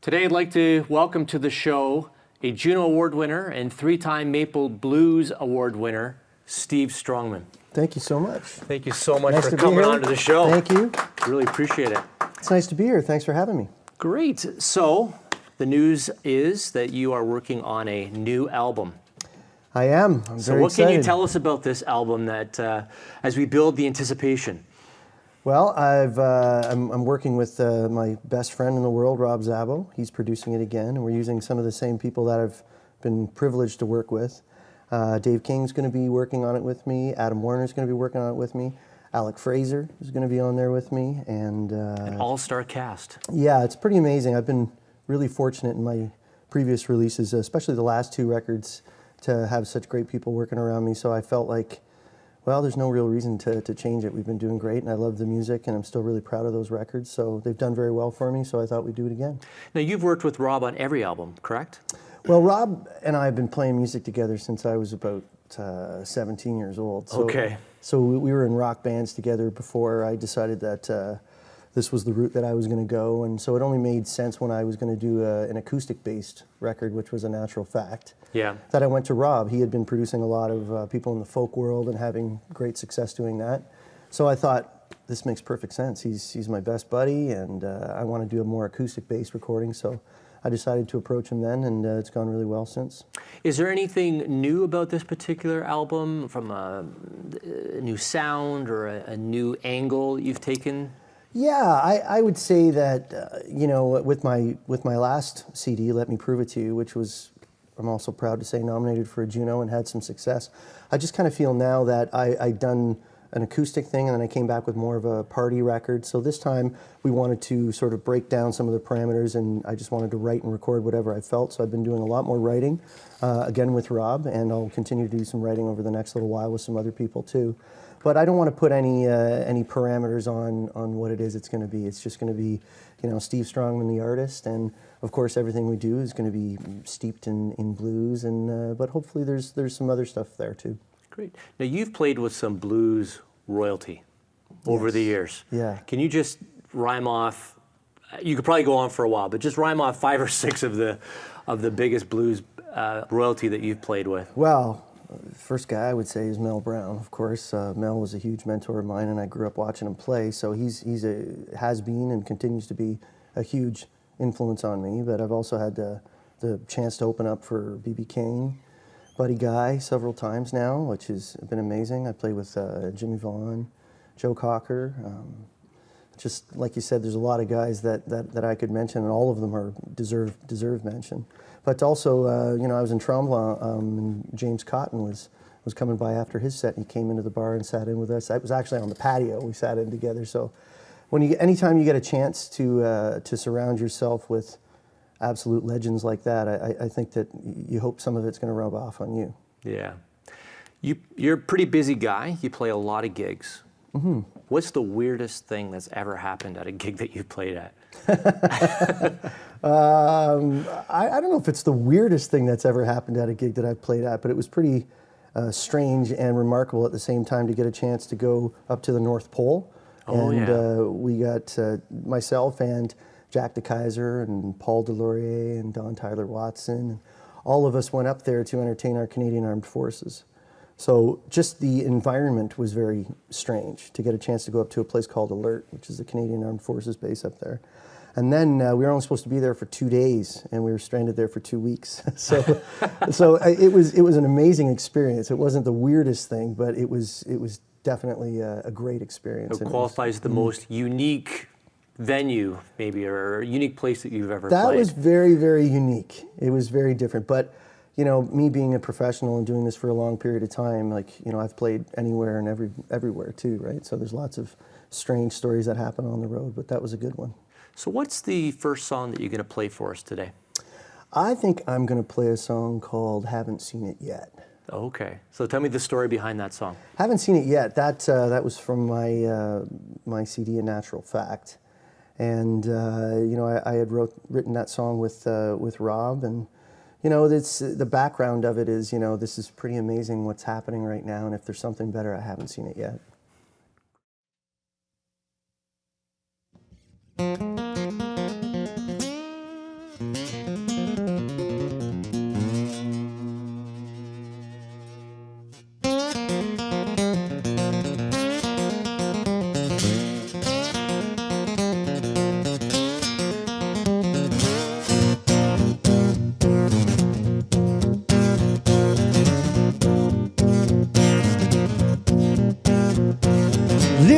Today I'd like to welcome to the show a Juno Award winner and three-time Maple Blues Award winner, Steve Strongman. Thank you so much. Thank you so much Nice for to be coming here. onto the show. Thank you. Really appreciate it. It's nice to be here. Thanks for having me. Great. So the news is that you are working on a new album. I am. I'm So very what excited. can you tell us about this album that, as we build the anticipation? Well, I'm working with my best friend in the world, Rob Zabo. He's producing it again, and we're using some of the same people that I've been privileged to work with. Dave King's going to be working on it with me. Adam Warner's going to be working on it with me. Alec Fraser is going to be on there with me, and An all-star cast. yeah, it's pretty amazing. I've been really fortunate in my previous releases, especially the last two records, to have such great people working around me. So I felt like, well, there's no real reason to change it. We've been doing great, and I love the music, and I'm still really proud of those records. So they've done very well for me, so I thought we'd do it again. Now, you've worked with Rob on every album, correct? Well, Rob and I have been playing music together since I was about 17 years old. So, Okay. So we were in rock bands together before I decided that this was the route that I was going to go. And so it only made sense when I was going to do an acoustic-based record, which was a natural fact. Yeah. That I went to Rob. He had been producing a lot of people in the folk world and having great success doing that. So I thought, this makes perfect sense. He's my best buddy, and I want to do a more acoustic-based recording. So I decided to approach him then, and it's gone really well since. Is there anything new about this particular album, from a new sound or a new angle you've taken? Yeah, I would say that, you know, with my last CD, Let Me Prove It to You, which was, I'm also proud to say, nominated for a Juno and had some success. I just kind of feel now that I'd done an acoustic thing, and then I came back with more of a party record. So this time we wanted to sort of break down some of the parameters, and I just wanted to write and record whatever I felt. So I've been doing a lot more writing, again with Rob, and I'll continue to do some writing over the next little while with some other people too. But I don't want to put any parameters on what it is it's going to be. It's just going to be, you know, Steve Strongman, the artist, and of course everything we do is going to be steeped in blues, and but hopefully there's some other stuff there too. Great. Now, you've played with some blues royalty over the years. Yeah. Can you just rhyme off, you could probably go on for a while, but just rhyme off 5 or 6 of the biggest blues royalty that you've played with? Well, first guy I would say is Mel Brown, of course. Mel was a huge mentor of mine, and I grew up watching him play, so he's has been and continues to be a huge influence on me. But I've also had the chance to open up for B.B. King, Buddy Guy several times now, which has been amazing. I played with Jimmy Vaughan, Joe Cocker. Just like you said, there's a lot of guys that I could mention, and all of them are deserve mention. But also, you know, I was in Tremblant, and James Cotton was coming by after his set, and he came into the bar and sat in with us. I was actually on the patio. We sat in together. So, anytime you get a chance to surround yourself with absolute legends like that, I think that you hope some of it's going to rub off on you. Yeah. You're a pretty busy guy. You play a lot of gigs. Mm-hmm. What's the weirdest thing that's ever happened at a gig that you played at? I don't know if it's the weirdest thing that's ever happened at a gig that I've played at, but it was pretty strange and remarkable at the same time to get a chance to go up to the North Pole. Oh, and yeah. We got myself and Jack DeKaiser and Paul Delorier and Don Tyler Watson. And all of us went up there to entertain our Canadian Armed Forces. So just the environment was very strange to get a chance to go up to a place called Alert, which is the Canadian Armed Forces base up there. And then we were only supposed to be there for 2 days, and we were stranded there for 2 weeks. So it was an amazing experience. It wasn't the weirdest thing, but it was definitely a great experience. It qualifies the most unique venue, maybe, or unique place that you've ever That played. was very, very unique. It was very different. But, you know, me being a professional and doing this for a long period of time, like, you know, I've played anywhere and everywhere too, right? So there's lots of strange stories that happen on the road, but that was a good one. So what's the first song that you're going to play for us today? I think I'm going to play a song called Haven't Seen It Yet. Okay. So tell me the story behind that song. Haven't Seen It Yet. That was from my CD, A Natural Fact. And, you know, I had written that song with Rob, and, you know, the background of it is, you know, this is pretty amazing what's happening right now, and if there's something better, I haven't seen it yet.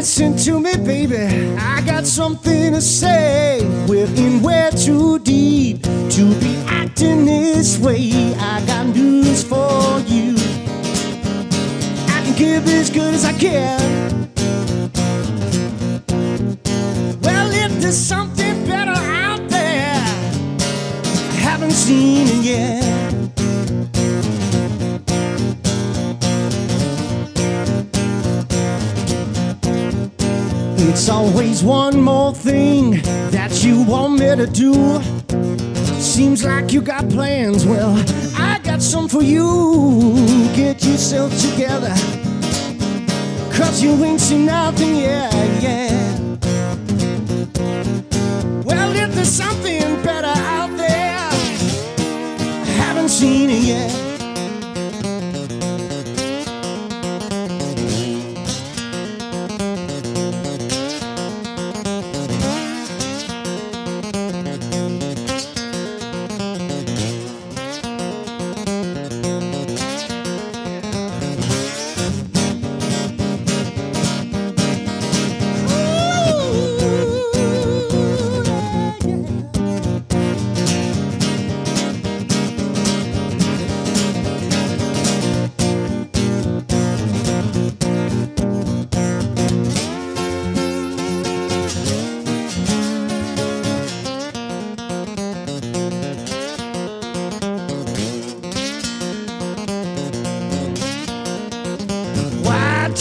listen to me, baby. I got something to say. We're in way too deep to be acting this way. I got news for you. I can give as good as I can. Well, if there's something better out there, I haven't seen it yet. It's always one more thing that you want me to do. Seems like you got plans, well, I got some for you. Get yourself together, 'cause you ain't seen nothing yet, yeah. Well, if there's something better out there, I haven't seen it yet.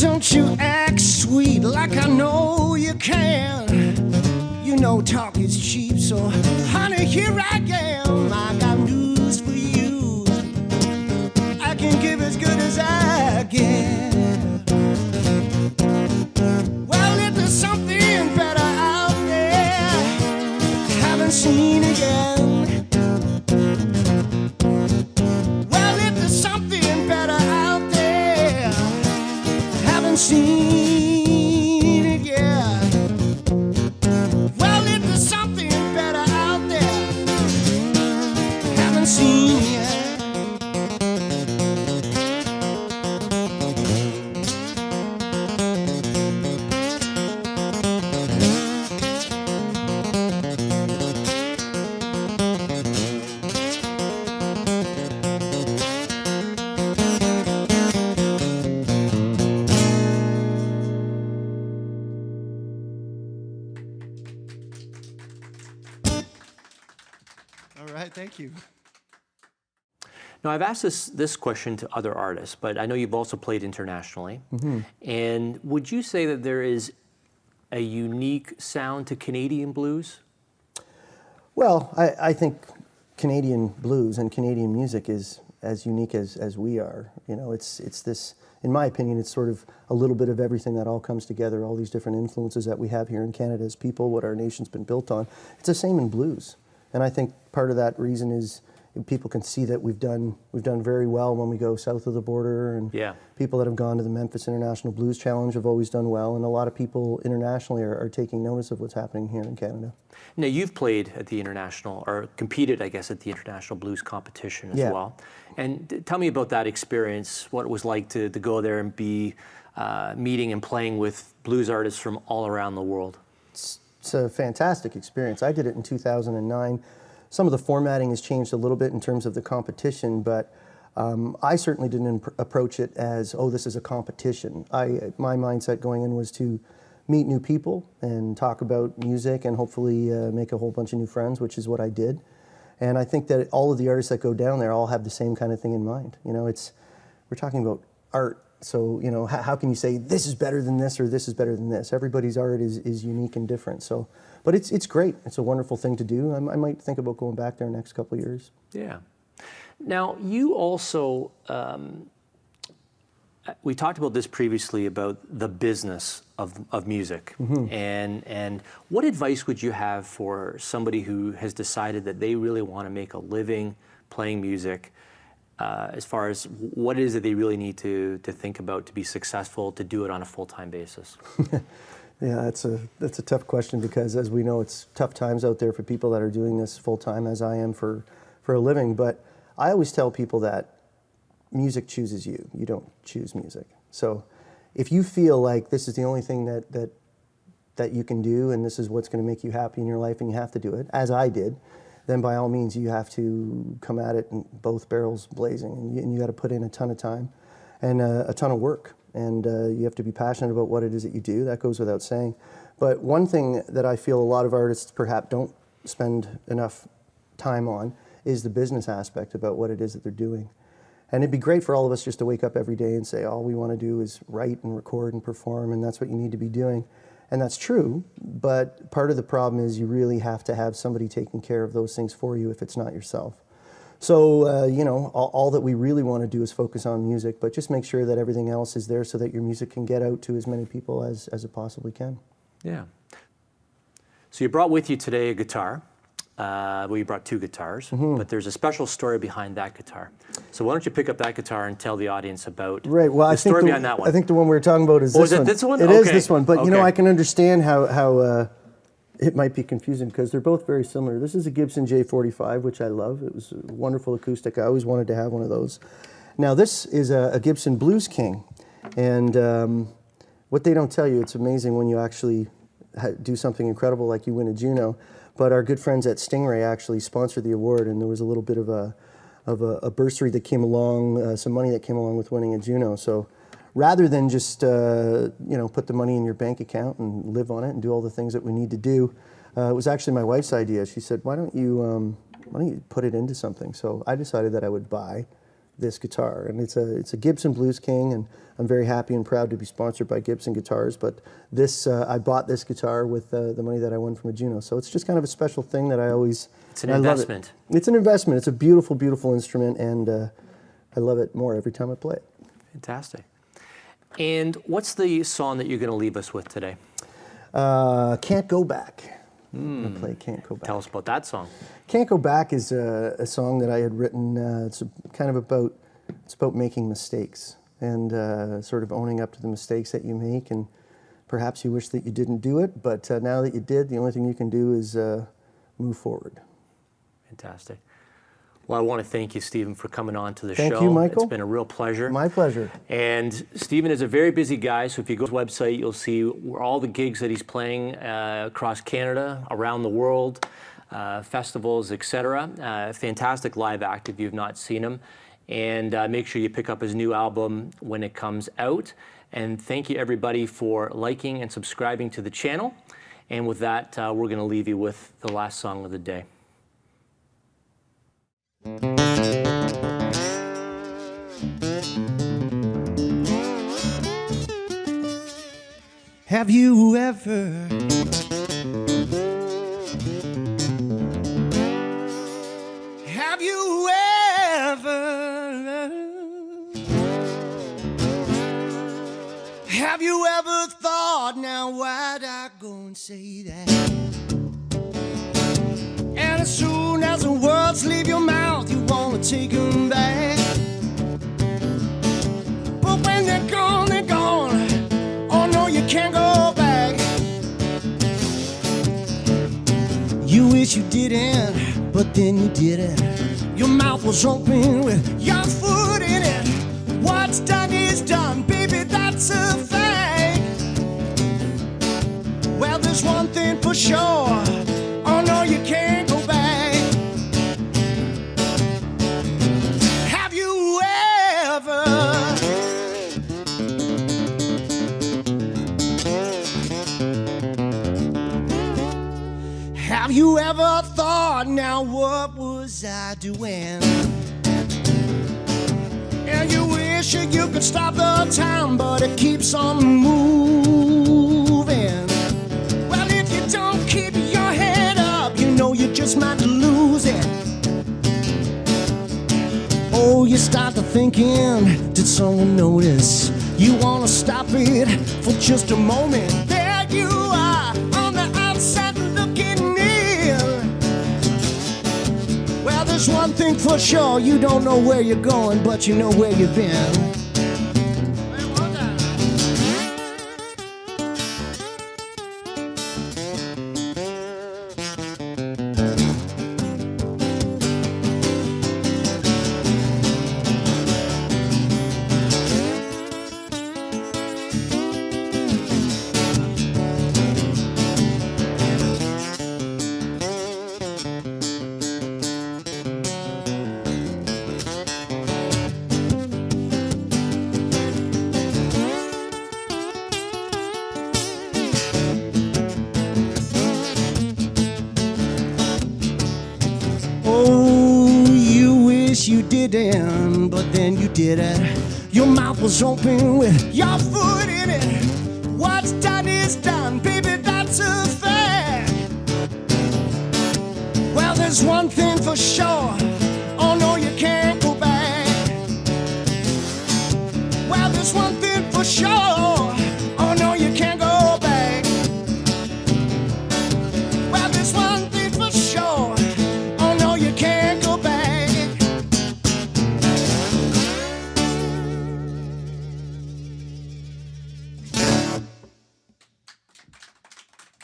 Don't you act sweet like I know you can. You know talk is cheap, so honey, here I am. I got news for you. I can give as good as I can. Well, if there's something better out there, I haven't seen it yet. Well, if there's something better out there, seen it yet. Well, if there's something better out there, haven't seen it yet. All right, thank you. Now, I've asked this question to other artists, but I know you've also played internationally. Mm-hmm. And would you say that there is a unique sound to Canadian blues? Well, I think Canadian blues and Canadian music is as unique as we are. You know, it's this, in my opinion, it's sort of a little bit of everything that all comes together, all these different influences that we have here in Canada as people, what our nation's been built on. It's the same in blues. And I think part of that reason is people can see that we've done very well when we go south of the border, and people that have gone to the Memphis International Blues Challenge have always done well, and a lot of people internationally are taking notice of what's happening here in Canada. Now, you've played at the international, or competed, I guess, at the International Blues Competition as well. And tell me about that experience, what it was like to go there and be meeting and playing with blues artists from all around the world. It's a fantastic experience. I did it in 2009. Some of the formatting has changed a little bit in terms of the competition, but I certainly didn't approach it as, oh, this is a competition. My mindset going in was to meet new people and talk about music and hopefully make a whole bunch of new friends, which is what I did. And I think that all of the artists that go down there all have the same kind of thing in mind. You know, we're talking about art. So, you know, how can you say this is better than this or this is better than this? Everybody's art is unique and different. So, but it's great. It's a wonderful thing to do. I might think about going back there next couple of years. Yeah. Now, you also, we talked about this previously about the business of music. Mm-hmm. And what advice would you have for somebody who has decided that they really want to make a living playing music? As far as what it is that they really need to think about to be successful, to do it on a full-time basis? Yeah, that's a tough question because, as we know, it's tough times out there for people that are doing this full-time, as I am for a living. But I always tell people that music chooses you. You don't choose music. So if you feel like this is the only thing that you can do and this is what's going to make you happy in your life and you have to do it, as I did, then by all means you have to come at it in both barrels blazing, and you got to put in a ton of time and a ton of work, and you have to be passionate about what it is that you do. That goes without saying. But one thing that I feel a lot of artists perhaps don't spend enough time on is the business aspect about what it is that they're doing. And it'd be great for all of us just to wake up every day and say, all we want to do is write and record and perform, and that's what you need to be doing. And that's true, but part of the problem is you really have to have somebody taking care of those things for you if it's not yourself. So, you know, all that we really want to do is focus on music, but just make sure that everything else is there so that your music can get out to as many people as it possibly can. Yeah. So you brought with you today a guitar. Well, you brought two guitars, but there's a special story behind that guitar. So why don't you pick up that guitar and tell the audience about the story behind that one? I think the one we were talking about is this one. Is it this one? It Okay. is this one, but you know, Okay. I can understand how it might be confusing because they're both very similar. This is a Gibson J45, which I love. It was a wonderful acoustic. I always wanted to have one of those. Now this is a Gibson Blues King, and what they don't tell you, it's amazing when you actually do something incredible like you win a Juno. But our good friends at Stingray actually sponsored the award, and there was a little bit of a bursary that came along, some money that came along with winning a Juno. So rather than just you know, put the money in your bank account and live on it and do all the things that we need to do, it was actually my wife's idea. She said, why don't you put it into something? So I decided that I would buy this guitar, and it's a Gibson Blues King, and I'm very happy and proud to be sponsored by Gibson Guitars. But this I bought this guitar with the money that I won from a Juno, so it's just kind of a special thing that I always. It's an investment. It's an investment. It's a beautiful, beautiful instrument, and I love it more every time I play it. Fantastic. And what's the song that you're going to leave us with today? Can't Go Back. I'm gonna play Can't Go Back. Tell us about that song. Can't Go Back is a song that I had written. It's about making mistakes and sort of owning up to the mistakes that you make, and perhaps you wish that you didn't do it, but now that you did, the only thing you can do is move forward. Fantastic. Well, I want to thank you, Stephen, for coming on to the show. Thank you, Michael. It's been a real pleasure. My pleasure. And Stephen is a very busy guy, so if you go to his website, you'll see all the gigs that he's playing across Canada, around the world, festivals, etc. Fantastic live act if you've not seen him. And make sure you pick up his new album when it comes out. And thank you, everybody, for liking and subscribing to the channel. And with that, we're going to leave you with the last song of the day. Have you ever thought, now why'd I go and say that? And as soon as the words leave your mouth, you wanna take them back. But when they're gone, they're gone. Oh no, you can't go back. You wish you didn't, but then you didn't. Your mouth was open with your foot in it. What's done is done, baby, that's a fact. Well, there's one thing for sure. Oh no, you can't go back. Have you ever thought, now what was I doing? And you wish you could stop the time, but it keeps on moving. Well, if you don't keep your head up, you know you just might lose it. Oh, you start to thinking, did someone notice? You wanna stop it for just a moment. There you are, on the outside looking in. Well, there's one thing for sure, you don't know where you're going, but you know where you've been. did it. Your mouth was open with your foot in it. What's done is done, baby, that's a fact. Well, there's one thing for sure. Oh no, you can't go back. Well, there's one thing for sure. Oh no, you can't go back. Well, there's one thing for sure. Oh no, you can't go back.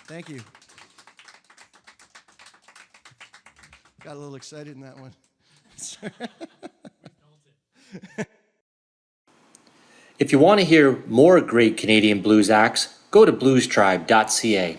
Thank you. Got a little excited in that one. If you want to hear more great Canadian blues acts, go to bluestribe.ca.